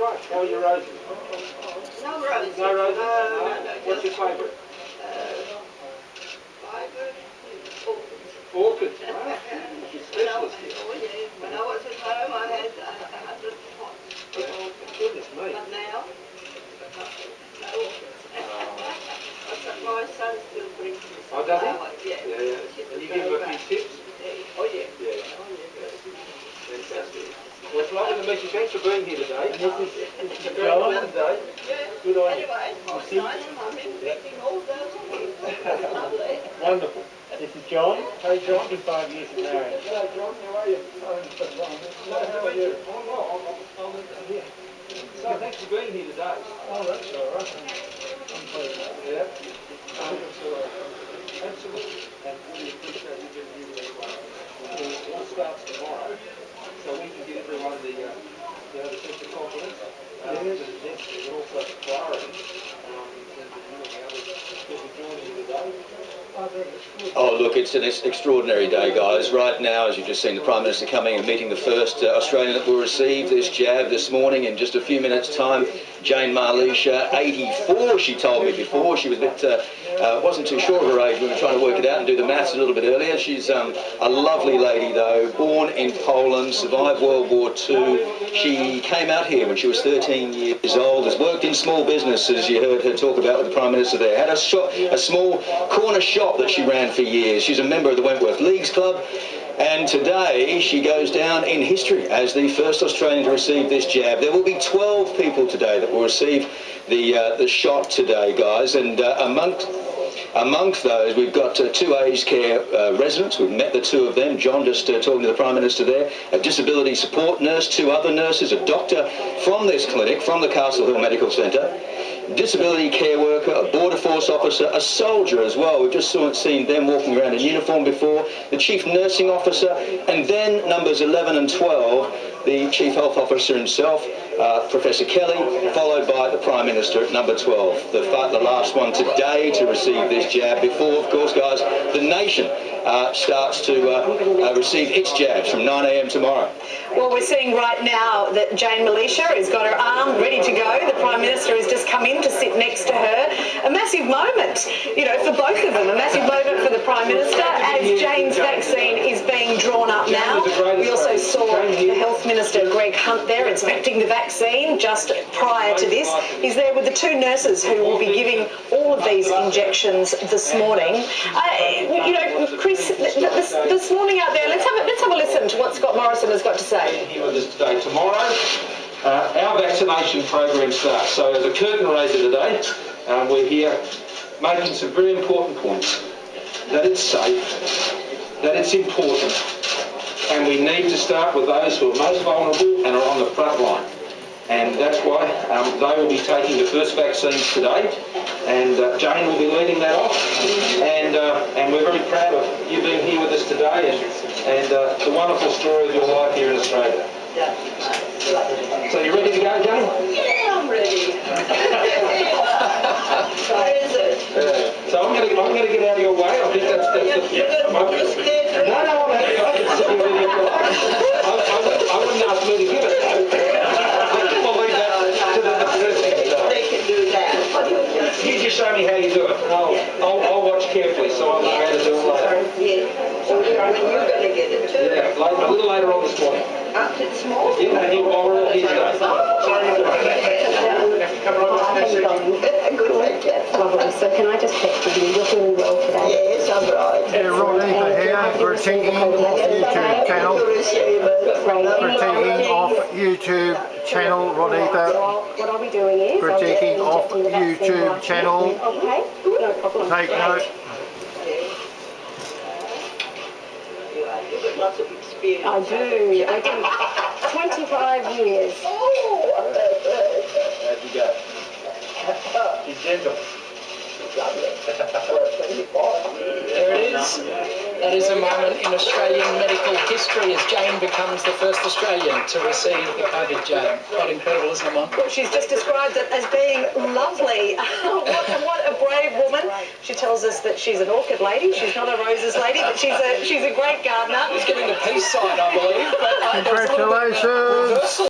right. How are your roses? No roses. No roses? No. What's your favourite? Favourite? Orchids. Orchids. Wow. She's specialist here. When I was at home, I had 100 pots of orchids. Goodness me. But now, no orchids. But my son still brings me some flowers. Yeah. And you give him a few tips? Oh, yeah. Yeah. Fantastic. Well, it's lovely to meet you. Thanks for being here today. This is a very important day. Good on you. Anyway, my son, I'm in meeting all those kids. Lovely. Wonderful. This is John. Hey, John. 55 years of marriage. Hello, John. How are you? How are you? I'm here. So, thanks for being here today. Oh, that's all right. I'm pleased. Yeah. Absolutely. And we appreciate you being here today. It all starts tomorrow, so we can give everyone the sense of confidence, but also clarity in terms of you and the others who are joining you today. Oh, look, it's an extraordinary day, guys. Right now, as you've just seen, the Prime Minister coming and meeting the first Australian that will receive this jab this morning in just a few minutes' time. Jane Marlisha, 84, she told me before. She was a bit, wasn't too sure of her age. We were trying to work it out and do the maths a little bit earlier. She's a lovely lady, though, born in Poland, survived World War II. She came out here when she was 13 years old, has worked in small business, as you heard her talk about with the Prime Minister there. Had a small corner shop that she ran for years. She's a member of the Wentworth Leagues Club. And today she goes down in history as the first Australian to receive this jab. There will be 12 people today that will receive the shot today, guys. And amongst those, we've got two aged care residents. We've met the two of them. John just talking to the Prime Minister there. A disability support nurse, two other nurses, a doctor from this clinic, from the Castle Hill Medical Centre. Disability care worker, a border force officer, a soldier as well. We've just seen them walking around in uniform before. The chief nursing officer, and then numbers 11 and 12, the chief health officer himself, Professor Kelly, followed by the Prime Minister at number 12. The last one today to receive this jab before, of course, guys, the nation starts to receive its jabs from 9 a.m. tomorrow. Well, we're seeing right now that Jane Marlisha has got her arm ready to go. The Prime Minister has just come in to sit next to her. A massive moment, you know, for both of them. A massive moment for the Prime Minister as Jane's vaccine is being drawn up now. We also saw the Health Minister, Greg Hunt, there inspecting the vaccine just prior to this. He's there with the two nurses who will be giving all of these injections this morning. You know, Chris, this morning out there, let's have a listen to what Scott Morrison has got to say. Here with us today. Tomorrow, our vaccination program starts. So as a curtain raiser today, we're here making some very important points. That it's safe, that it's important, and we need to start with those who are most vulnerable and are on the front line. And that's why they will be taking the first vaccines today, and Jane will be leading that off. And we're very proud of you being here with us today, and the wonderful story of your life here in Australia. So you ready to go, Jane? Yeah, I'm ready. What is it? So I'm going to get out of your way. I think that's You're scared? No, I'm happy. I wouldn't ask me to give it. I'll leave that to the person. They can do that. You just show me how you do it. I'll watch carefully, so I'll know how to do it later. Yeah. So when you're going to get it too? Yeah, a little later on this morning. It's small? Yeah, and while we're all here today. Good like that. Lovely. So can I just check with you? You're feeling well today? Yes, I'm right. Yeah, Ron Eather here. We're taking off YouTube channel. We're taking off YouTube channel, Ron Eather. What are we doing is... We're taking off YouTube channel. Okay, no problem. Take note. Lots of experience. I do. 25 years. How'd you go? She's gentle. There it is. That is a moment in Australian medical history as Jane becomes the first Australian to receive the COVID jab. Quite incredible, isn't it, Mum? Well, she's just described it as being lovely. What a brave woman. She tells us that she's an orchid lady. She's not a roses lady, but she's a great gardener. She's getting the peace sign, I believe. But Congratulations.